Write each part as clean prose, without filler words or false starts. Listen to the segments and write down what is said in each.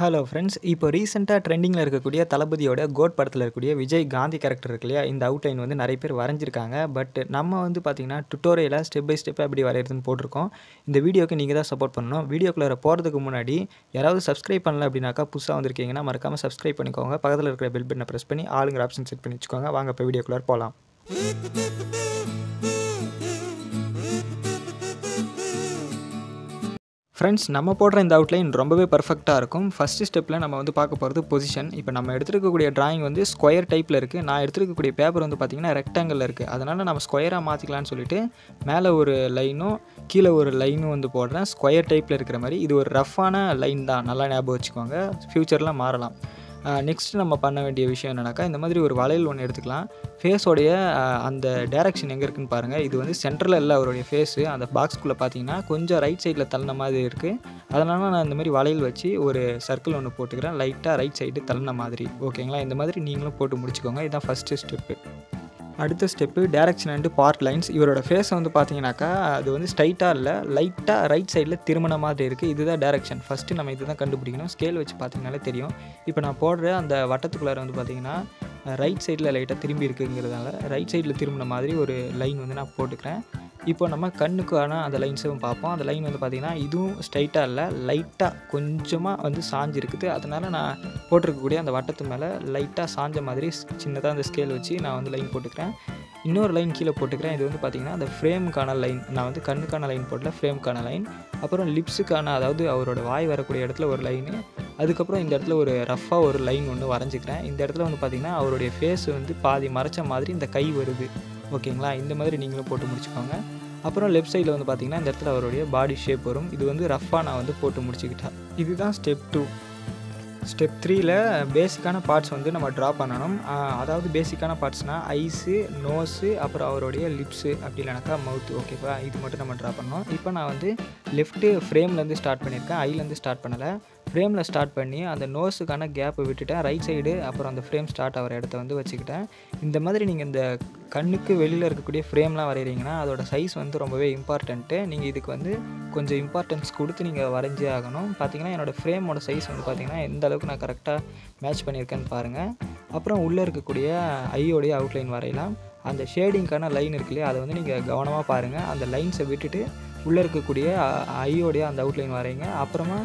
Hello friends. இப்போ ரீசெண்டாக ட்ரெண்டிங்கில் இருக்கக்கூடிய தளபதியோட கோட் படத்தில் இருக்கக்கூடிய விஜய் காந்தி கேரக்டர் இருக்கு இல்லையா, இந்த அவுட்லைன் வந்து நிறைய பேர் வரைஞ்சிருக்காங்க. பட் நம்ம வந்து பார்த்திங்கன்னா டுட்டோரியலாக ஸ்டெப் பை ஸ்டெப்பாக எப்படி வரைகிறதுன்னு போட்டிருக்கோம். இந்த வீடியோக்கு நீங்கள் தான் சப்போர்ட் பண்ணணும். வீடியோக்குள்ளே போகிறதுக்கு முன்னாடி யாராவது சப்ஸ்கிரைப் பண்ணல அப்படின்னாக்கா, புதுசாக வந்திருக்கீங்கன்னா மறக்காமல் சப்ஸ்கிரைப் பண்ணிக்கோங்க. பக்கத்தில் இருக்கிற பெல் பட்டனை ப்ரெஸ் பண்ணி ஆளுங்கிற ஆப்ஷன் செட் பண்ணி வச்சுக்கோங்க. வாங்க இப்போ வீடியோக்குள்ளே போகலாம். ஃப்ரெண்ட்ஸ், நம்ம போடுற இந்த அவுட்லைன் ரொம்பவே பர்ஃபெக்டாக இருக்கும். ஃபஸ்ட்டு ஸ்டெப்பில் நம்ம வந்து பார்க்க போகிறது பொசிஷன். இப்போ நம்ம எடுத்துருக்கக்கூடிய டிராயிங் வந்து ஸ்கொயர் டைப்பில் இருக்குது. நான் எடுத்துருக்கக்கூடிய பேப்பர் வந்து பார்த்திங்கன்னா ரெக்டாங்கிளில் இருக்குது. அதனால் நம்ம ஸ்கொயராக மாற்றிக்கலான்னு சொல்லிட்டு மேலே ஒரு லைனும் கீழே ஒரு லைனும் வந்து போடுறேன். ஸ்கொயர் டைப்பில் இருக்கிற மாதிரி. இது ஒரு ரஃப்பான லைன் தான், நல்லா ஞாபகம் வச்சுக்கோங்க. ஃப்யூச்சரில் மாறலாம். நெக்ஸ்ட்டு நம்ம பண்ண வேண்டிய விஷயம் என்னென்னாக்கா, இந்த மாதிரி ஒரு வளையல் ஒன்று எடுத்துக்கலாம். ஃபேஸோடைய அந்த டேரெக்ஷன் எங்கே இருக்குதுன்னு பாருங்கள். இது வந்து சென்டரில் இல்லை அவருடைய ஃபேஸு. அந்த பாக்ஸ்குள்ளே பார்த்தீங்கன்னா கொஞ்சம் ரைட் சைடில் தள்ளின மாதிரி இருக்குது. அதனால நான் இந்த மாதிரி வளையல் வச்சு ஒரு சர்க்கிள் ஒன்று போட்டுக்கிறேன். லைட்டாக ரைட் சைடு தள்ளின மாதிரி. ஓகேங்களா? இந்த மாதிரி நீங்களும் போட்டு முடிச்சுக்கோங்க. இதுதான் ஃபஸ்ட்டு ஸ்டெப்பு. அடுத்த step direction and part lines. இவரோட ஃபேஸை வந்து பார்த்தீங்கன்னாக்கா, அது வந்து ஸ்ட்ரைட்டாக இல்லை, லைட்டாக ரைட் சைடில் திரும்பின மாதிரி இருக்குது. இதுதான் டேரெக்ஷன். ஃபஸ்ட்டு நம்ம இது தான் கண்டுபிடிக்கணும். ஸ்கேல் வச்சு பார்த்தீங்கனாலே தெரியும். இப்போ நான் போடுற அந்த வட்டத்துக்குள்ளார வந்து பார்த்திங்கன்னா ரைட் சைடில் லைட்டாக திரும்பி இருக்குங்கிறதால ரைட் சைடில் திரும்பின மாதிரி ஒரு லைன் வந்து நான் போட்டுக்கிறேன். இப்போ நம்ம கண்ணுக்கான அந்த லைன்ஸும் பார்ப்போம். அந்த லைன் வந்து பார்த்திங்கன்னா இதுவும் ஸ்ட்ரைட்டாக இல்லை, லைட்டாக கொஞ்சமாக வந்து சாஞ்சு இருக்குது. அதனால் நான் போட்டிருக்கக்கூடிய அந்த வட்டத்து மேலே லைட்டாக சாஞ்ச மாதிரி சின்னதாக அந்த ஸ்கேல் வச்சு நான் வந்து லைன் போட்டுக்கிறேன். இன்னொரு லைன் கீழே போட்டுக்கிறேன். இது வந்து பார்த்திங்கன்னா அந்த ஃப்ரேமுக்கான லைன். நான் வந்து கண்ணுக்கான லைன் போட்டல, ஃப்ரேமுக்கான லைன். அப்புறம் லிப்ஸுக்கான, அதாவது அவரோட வாய் வரக்கூடிய இடத்துல ஒரு லைனு. அதுக்கப்புறம் இந்த இடத்துல ஒரு ரஃப்பாக ஒரு லைன் ஒன்று வரைஞ்சிக்கிறேன். இந்த இடத்துல வந்து பார்த்திங்கன்னா அவருடைய ஃபேஸ் வந்து பாதி மறைச்ச மாதிரி இந்த கை வருது. ஓகேங்களா? இந்த மாதிரி நீங்களும் போட்டு முடிச்சுக்கோங்க. அப்புறம் லெஃப்ட் சைடில் வந்து பார்த்திங்கன்னா இந்த இடத்துல அவருடைய பாடி ஷேப் வரும். இது வந்து ரஃப்பாக நான் வந்து போட்டு முடிச்சுக்கிட்டேன். இதுதான் ஸ்டெப் 2. ஸ்டெப் 3ல் பேசிக்கான பார்ட்ஸ் வந்து நம்ம ட்ரா பண்ணணும். அதாவது பேசிக்கான பார்ட்ஸ்னால் ஐஸு, நோஸு, அப்புறம் அவருடைய லிப்ஸு, அப்படி இல்லைனாக்கா மவுத்து. ஓகேவா? இது மட்டும் நம்ம ட்ரா பண்ணணும். இப்போ நான் வந்து லெஃப்ட்டு ஃப்ரேம்லேருந்து ஸ்டார்ட் பண்ணியிருக்கேன், ஐலேருந்து ஸ்டார்ட் பண்ணலை. ஃப்ரேமில் ஸ்டார்ட் பண்ணி அந்த நோஸுக்கான கேப்பை விட்டுட்டேன். ரைட் சைடு அப்புறம் அந்த ஃப்ரேம் ஸ்டார்ட் ஆகிற இடத்த வந்து வச்சுக்கிட்டேன். இந்த மாதிரி நீங்கள் இந்த கண்ணுக்கு வெளியில் இருக்கக்கூடிய ஃப்ரேம்லாம் வரைகிறீங்கன்னா அதோட சைஸ் வந்து ரொம்பவே இம்பார்ட்டண்ட்டு. நீங்கள் இதுக்கு வந்து கொஞ்சம் இம்பார்ட்டன்ஸ் கொடுத்து நீங்கள் வரைஞ்சே ஆகணும். பார்த்தீங்கன்னா என்னோடய ஃப்ரேமோட சைஸ் வந்து பார்த்திங்கன்னா எந்த அளவுக்கு நான் கரெக்டாக மேட்ச் பண்ணியிருக்கேன்னு பாருங்கள். அப்புறம் உள்ளே இருக்கக்கூடிய ஐயோடைய அவுட்லைன் வரையலாம். அந்த ஷேடிங்க்கான லைன் இருக்கு இல்லையா, அதை வந்து நீங்கள் கவனமாக பாருங்கள். அந்த லைன்ஸை விட்டுட்டு உள்ளே இருக்கக்கூடிய ஐயோடைய அந்த அவுட்லைன் வரைங்க. அப்புறமா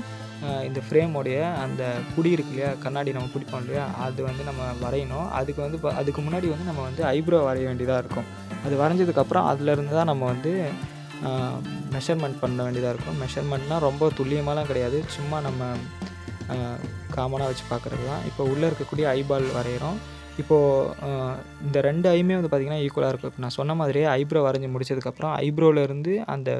இந்த ஃப்ரேமோடைய அந்த புடி இருக்கு இல்லையா, கண்ணாடி நம்ம பிடிப்போம் இல்லையா, அது வந்து நம்ம வரையணும். அதுக்கு வந்து அதுக்கு முன்னாடி வந்து நம்ம வந்து ஐப்ரோ வரைய வேண்டியதாக இருக்கும். அது வரைஞ்சதுக்கப்புறம் அதிலேருந்து தான் நம்ம வந்து மெஷர்மெண்ட் பண்ண வேண்டியதாக இருக்கும். மெஷர்மெண்ட்னால் ரொம்ப துல்லியமாலாம் கிடையாது, சும்மா நம்ம காமனாக வச்சு பார்க்குறது தான். இப்போ உள்ளே இருக்கக்கூடிய ஐபால் வரைகிறோம். இப்போது இந்த 2 ஐயுமே வந்து பார்த்திங்கன்னா ஈக்குவலாக இருக்கும். இப்போ நான் சொன்ன மாதிரியே ஐப்ரோ வரைஞ்சி முடிச்சதுக்கப்புறம் ஐப்ரோலேருந்து அந்த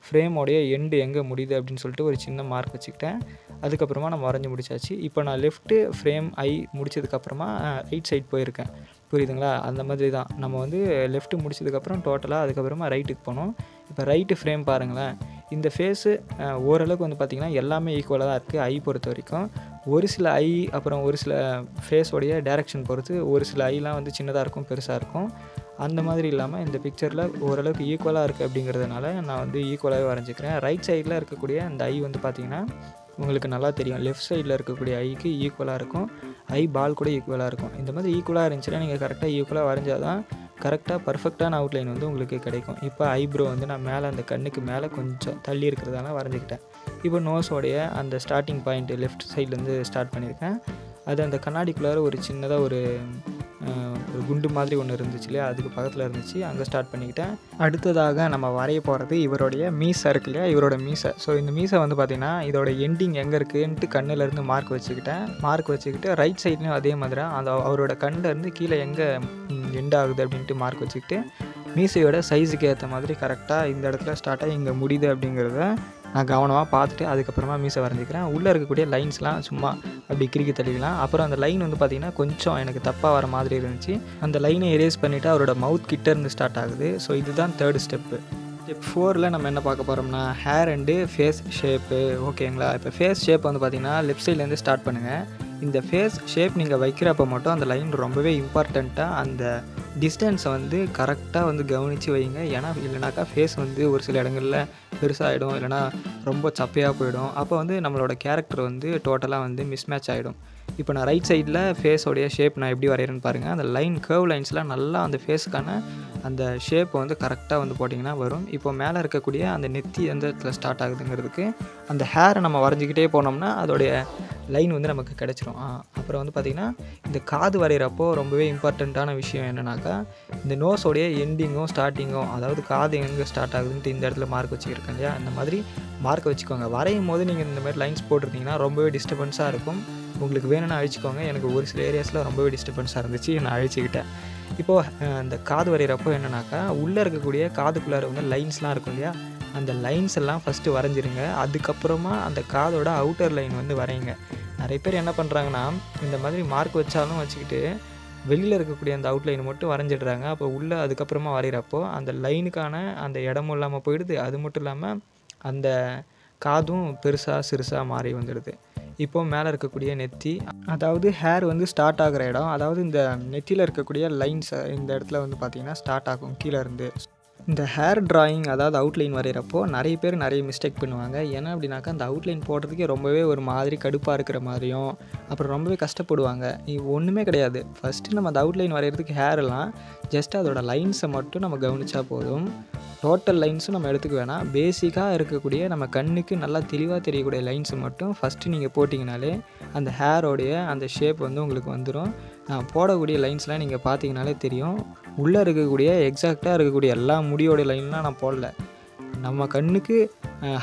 ஃப்ரேமோடைய எண்டு எங்கே முடியுது அப்படின்னு சொல்லிட்டு ஒரு சின்ன மார்க் வச்சுக்கிட்டேன். அதுக்கப்புறமா நம்ம வரைஞ்சி முடிச்சாச்சு. இப்போ நான் லெஃப்ட்டு ஃப்ரேம் ஐ முடிச்சதுக்கப்புறமா ரைட் சைட் போயிருக்கேன். புரியுதுங்களா? அந்த மாதிரி தான் நம்ம வந்து லெஃப்ட்டு முடிச்சதுக்கப்புறம் டோட்டலாக அதுக்கப்புறமா ரைட்டுக்கு போனோம். இப்போ ரைட்டு ஃப்ரேம் பாருங்களேன். இந்த ஃபேஸு ஓரளவுக்கு வந்து பார்த்திங்கன்னா எல்லாமே ஈக்குவலாக தான் இருக்குது ஐ பொறுத்த வரைக்கும். ஒரு சில ஐ அப்புறம் ஒரு சில ஃபேஸோடைய டேரெக்ஷன் பொறுத்து ஒரு சில ஐலாம் வந்து சின்னதாக இருக்கும், பெருசாக இருக்கும். அந்த மாதிரி இல்லாமல் இந்த பிக்சரில் ஓரளவுக்கு ஈக்குவலாக இருக்குது அப்படிங்கிறதுனால நான் வந்து ஈக்குவலாகவே வரைஞ்சிக்கிறேன். ரைட் சைடில் இருக்கக்கூடிய அந்த ஐ வந்து பார்த்திங்கன்னா உங்களுக்கு நல்லா தெரியும். லெஃப்ட் சைடில் இருக்கக்கூடிய ஐக்கு ஈக்குவலாக இருக்கும், ஐ பால் கூட ஈக்குவலாக இருக்கும். இந்த மாதிரி ஈக்குவலாக இருந்துச்சுன்னா நீங்கள் கரெக்டாக ஈக்குவலாக வரைஞ்சால் தான் கரெக்டாக பர்ஃபெக்டான அவுட்லைன் வந்து உங்களுக்கு கிடைக்கும். இப்போ ஐப்ரோ வந்து நான் மேலே அந்த கண்ணுக்கு மேலே கொஞ்சம் தள்ளி இருக்கிறதால வரைஞ்சிக்கிட்டேன். இப்போ நோஸோடைய அந்த ஸ்டார்டிங் பாயிண்ட் லெஃப்ட் சைட்லேருந்து ஸ்டார்ட் பண்ணியிருக்கேன். அது அந்த கண்ணாடிக்குள்ளார ஒரு சின்னதாக ஒரு குண்டு மாதிரி ஒன்று இருந்துச்சு இல்லையா, அதுக்கு பக்கத்தில் இருந்துச்சு, அங்கே ஸ்டார்ட் பண்ணிக்கிட்டேன். அடுத்ததாக நம்ம வரைய போகிறது இவருடைய மீசை இருக்கு இல்லையா, இவரோட மீசை. ஸோ இந்த மீசை வந்து பார்த்திங்கன்னா இதோட எண்டிங் எங்கே இருக்குன்ட்டு கண்ணிலேருந்து மார்க் வச்சுக்கிட்டு ரைட் சைட்லேயும் அதே மாதிரி அந்த அவரோட கண்ணிலேருந்து கீழே எங்கே எண்ட் ஆகுது அப்படின்ட்டு மார்க் வச்சுக்கிட்டு மீசையோட சைஸுக்கு ஏற்ற மாதிரி கரெக்டாக இந்த இடத்துல ஸ்டார்ட் ஆகி இங்கே முடியுது அப்படிங்கிறத நான் கவனமாக பார்த்துட்டு அதுக்கப்புறமா மீசை வரைஞ்சிக்கிறேன். உள்ளே இருக்கக்கூடிய லைன்ஸ்லாம் சும்மா அப்படி கிறுக்கி தள்ளிக்கலாம். அப்புறம் அந்த லைன் வந்து பார்த்திங்கன்னா கொஞ்சம் எனக்கு தப்பாக வர மாதிரி இருந்துச்சு. அந்த லைனை எரேஸ் பண்ணிவிட்டு அவரோட மவுத் கிட்ட இருந்து ஸ்டார்ட் ஆகுது. ஸோ இதுதான் 3rd ஸ்டெப்பு. ஸ்டெப் 4ல் நம்ம என்ன பார்க்க போகிறோம்னா ஹேர் அண்டு ஃபேஸ் ஷேப்பு. ஓகேங்களா? இப்போ ஃபேஸ் ஷேப் வந்து பார்த்திங்கன்னா லெஃப்ட் சைட்லேருந்து ஸ்டார்ட் பண்ணுங்கள். இந்த ஃபேஸ் ஷேப் நீங்கள் வைக்கிறப்ப மட்டும் அந்த லைன் ரொம்பவே இம்பார்ட்டண்ட்டாக அந்த டிஸ்டன்ஸை வந்து கரெக்டாக வந்து கவனித்து வைங்க. ஏன்னா இல்லைனாக்கா ஃபேஸ் வந்து ஒரு சில இடங்களில் பெருசாகிடும், இல்லைனா ரொம்ப சப்பையாக போயிடும். அப்போ வந்து நம்மளோட கேரக்டர் வந்து டோட்டலாக வந்து மிஸ்மேட்ச் ஆகிடும். இப்போ நான் ரைட் சைடில் ஃபேஸோடைய ஷேப் நான் எப்படி வரைகிறேன்னு பாருங்கள். அந்த கர்வ் லைன்ஸ்லாம் நல்லா அந்த ஃபேஸுக்கான அந்த ஷேப்பை வந்து கரெக்டாக வந்து போட்டிங்கன்னா வரும். இப்போ மேலே இருக்கக்கூடிய அந்த நெத்தி எந்த இடத்துல ஸ்டார்ட் ஆகுதுங்கிறதுக்கு அந்த ஹேரை நம்ம வரைஞ்சிக்கிட்டே போனோம்னா அதோடைய லைன் வந்து நமக்கு கிடச்சிரும். அப்புறம் வந்து பார்த்திங்கன்னா இந்த காது வரைகிறப்போ ரொம்பவே இம்பார்ட்டண்ட்டான விஷயம் என்னென்னாக்கா, இந்த நோஸோடைய எண்டிங்கும் ஸ்டார்டிங்கும், அதாவது காது எங்கே ஸ்டார்ட் ஆகுதுன்ட்டு இந்த இடத்துல மார்க் வச்சுருக்கேன் இல்லையா, அந்த மாதிரி மார்க் வச்சுக்கோங்க. வரையும் போது நீங்கள் இந்த மாதிரி லைன்ஸ் போட்டிருந்தீங்கன்னா ரொம்பவே டிஸ்டர்பன்ஸாக இருக்கும். உங்களுக்கு வேணும்னா அழிச்சிக்கோங்க. எனக்கு ஒரு சில ஏரியாஸில் ரொம்பவே டிஸ்டர்பன்ஸாக இருந்துச்சு, நான் அழிச்சிக்கிட்டேன். இப்போது அந்த காது வரைகிறப்போ என்னென்னாக்கா, உள்ளே இருக்கக்கூடிய காதுக்குள்ளார வந்து லைன்ஸ்லாம் இருக்கும் இல்லையா, அந்த லைன்ஸ் எல்லாம் ஃபஸ்ட்டு வரைஞ்சிருங்க. அதுக்கப்புறமா அந்த காதோட அவுட்டர் லைன் வந்து வரைங்க. நிறைய பேர் என்ன பண்ணுறாங்கன்னா, இந்த மாதிரி மார்க் வச்சாலும் வச்சுக்கிட்டு வெளியில் இருக்கக்கூடிய அந்த அவுட்லைன் மட்டும் வரைஞ்சிடுறாங்க. அப்போ உள்ளே அதுக்கப்புறமா வரைகிறப்போ அந்த லைனுக்கான அந்த இடமும் இல்லாமல் போயிடுது. அது மட்டும் இல்லாமல் அந்த காதும் பெருசாக சிறுசாக மாறி வந்துடுது. இப்போது மேலே இருக்கக்கூடிய நெத்தி, அதாவது ஹேர் வந்து ஸ்டார்ட் ஆகிற இடம், அதாவது இந்த நெத்தியில் இருக்கக்கூடிய லைன்ஸ் இந்த இடத்துல வந்து பார்த்திங்கன்னா ஸ்டார்ட் ஆகும் கீழே இருந்து. இந்த ஹேர் ட்ராயிங் அதாவது அவுட்லைன் வரைகிறப்போ நிறைய பேர் நிறைய மிஸ்டேக் பண்ணுவாங்க. ஏன்னா அப்படின்னாக்கா அந்த அவுட்லைன் போடுறதுக்கே ரொம்பவே ஒரு மாதிரி கடுப்பாக இருக்கிற மாதிரியும், அப்புறம் ரொம்பவே கஷ்டப்படுவாங்க. ஒன்றுமே கிடையாது. ஃபஸ்ட்டு நம்ம அந்த அவுட்லைன் வரைகிறதுக்கு ஹேரெல்லாம் ஜஸ்ட் அதோட லைன்ஸை மட்டும் நம்ம கவனித்தா போதும். டோட்டல் லைன்ஸும் நம்ம எடுத்துக்க வேணாம். பேசிக்காக இருக்கக்கூடிய நம்ம கண்ணுக்கு நல்லா தெளிவாக தெரியக்கூடிய லைன்ஸை மட்டும் ஃபஸ்ட்டு நீங்கள் போட்டிங்கனாலே அந்த ஹேரோடைய அந்த ஷேப் வந்து உங்களுக்கு வந்துடும். நான் போடக்கூடிய லைன்ஸ்லாம் நீங்கள் பார்த்தீங்கனாலே தெரியும். உள்ளே இருக்கக்கூடிய எக்ஸாக்டாக இருக்கக்கூடிய எல்லா முடியோடைய லைன்லாம் நான் போடல. நம்ம கண்ணுக்கு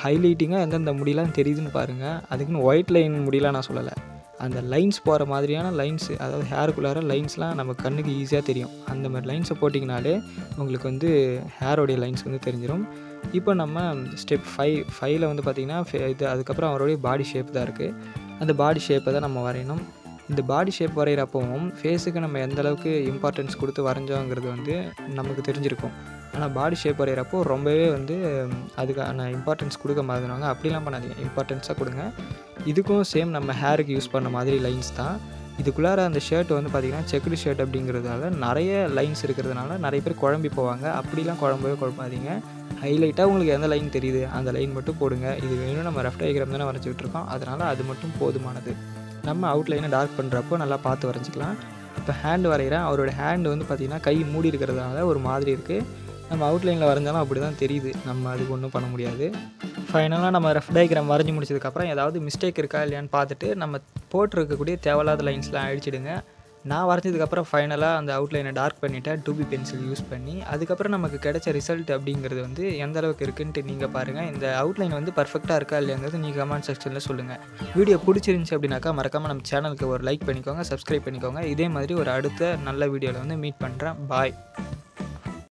ஹைலைட்டிங்காக எந்தெந்த முடியெலாம் தெரியுதுன்னு பாருங்கள். அதுக்குன்னு ஒயிட் லைன் முடியெலாம் நான் சொல்லலை. அந்த லைன்ஸ் போகிற மாதிரியான லைன்ஸு, அதாவது ஹேருக்குள்ளார லைன்ஸ்லாம் நம்ம கண்ணுக்கு ஈஸியாக தெரியும். அந்த மாதிரி லைன்ஸை போட்டிங்கனாலே உங்களுக்கு வந்து ஹேரோடைய லைன்ஸ் வந்து தெரிஞ்சிடும். இப்போ நம்ம ஸ்டெப் 5ல் வந்து பார்த்திங்கன்னா இது அதுக்கப்புறம் அவருடைய பாடி ஷேப் தான் இருக்குது. அந்த பாடி ஷேப்பை தான் நம்ம வரையணும். இந்த பாடி ஷேப் வரைகிறப்பவும் ஃபேஸுக்கு நம்ம எந்த அளவுக்கு இம்பார்ட்டன்ஸ் கொடுத்து வரைஞ்சோங்கிறது வந்து நமக்கு தெரிஞ்சிருக்கும். ஆனால் பாடி ஷேப் வரைகிறப்போ ரொம்பவே வந்து அதுக்கான இம்பார்ட்டன்ஸ் கொடுக்க மாதிரினாங்க. அப்படிலாம் பண்ணாதீங்க, இம்பார்ட்டன்ஸாக கொடுங்க. இதுக்கும் சேம் நம்ம ஹேருக்கு யூஸ் பண்ண மாதிரி லைன்ஸ் தான். இதுக்குள்ளார அந்த ஷர்ட் வந்து பார்த்திங்கன்னா செக்குடு ஷர்ட் அப்படிங்கிறதால நிறைய லைன்ஸ் இருக்கிறதுனால நிறைய பேர் குழம்பி போவாங்க. அப்படிலாம் குழம்பாதீங்க. ஹைலைட்டாக உங்களுக்கு எந்த லைன் தெரியுது அந்த லைன் மட்டும் போடுங்க. இது வேணும், நம்ம ரஃப் டயக்ராம் தானே வரைஞ்சிக்கிட்டு இருக்கோம், அதனால் அது மட்டும் போதுமானது. நம்ம அவுட்லைனை டார்க் பண்ணுறப்போ நல்லா பார்த்து வரைஞ்சிக்கலாம். இப்போ ஹேண்டு வரைகிறேன். அவரோட ஹேண்டு வந்து பார்த்திங்கன்னா கை மூடி இருக்கிறதுனால ஒரு மாதிரி இருக்குது. நம்ம அவுட்லைனில் வரைஞ்சாலும் அப்படி தான் தெரியுது. நம்ம அதுக்கு ஒன்றும் பண்ண முடியாது. ஃபைனலாக நம்ம ரஃப் டயக்ராம் வரைஞ்சி முடிச்சதுக்கப்புறம் ஏதாவது மிஸ்டேக் இருக்கா இல்லையான்னு பார்த்துட்டு நம்ம போட்டிருக்கக்கூடிய தேவையில்லாத லைன்ஸ்லாம் அழிச்சிடுங்க. நான் வரைஞ்சதுக்கப்புறம் ஃபைனலாக அந்த அவுட்லைனை டார்க் பண்ணிவிட்டேன் 2B பென்சில் யூஸ் பண்ணி. அதுக்கப்புறம் நமக்கு கிடைச்ச ரிசல்ட் அப்படிங்கிறது வந்து எந்த அளவுக்கு இருக்குன்ட்டு நீங்கள் பாருங்கள். இந்த அவுட்லைன் வந்து பர்ஃபெக்டாக இருக்கா இல்லையாங்கிறது நீங்கள் கமெண்ட் செக்ஷனில் சொல்லுங்கள். வீடியோ பிடிச்சிருந்துச்சி அப்படின்னாக்கா மறக்காமல் நம்ம சேனலுக்கு ஒரு லைக் பண்ணிக்கோங்க, சப்ஸ்கிரைப் பண்ணிக்கோங்க. இதே மாதிரி ஒரு அடுத்த நல்ல வீடியோவில் வந்து மீட் பண்ணுறேன். பாய்.